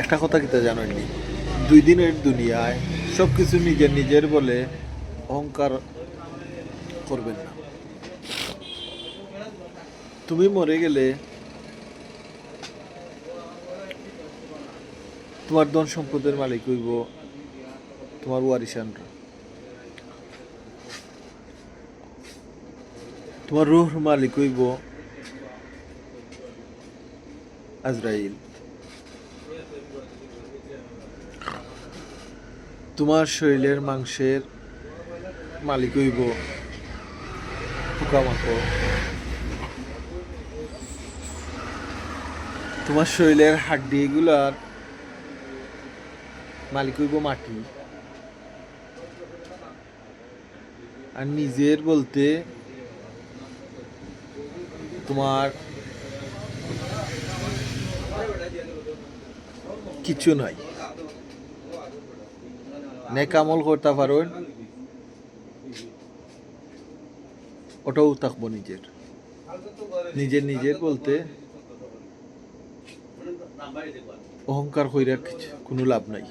একটা কথা কিতা জানেননি, 2 দিনের দুনিয়ায় সব কিছু নিজের নিজের বলে অহংকার করবেন না। তুমি মরে গেলে তোমার ধন সম্পদের মালিক হইব তোমার ওয়ারিসানরা, তোমার রুহ মালিক হইব আজরাইল, তোমার শরীরের মাংসের মালিক হইব পোকামাকড়, তোমার শরীরের হাড্ডিগুলার মালিক হইব মাটি। আর নিজের বলতে তোমার কিছু নাই। নেক আমল করতে পারেন, ওটাও থাকবো নিজের। নিজের নিজের বলতে অহংকার কইরার কিছু কোনো লাভ নাই।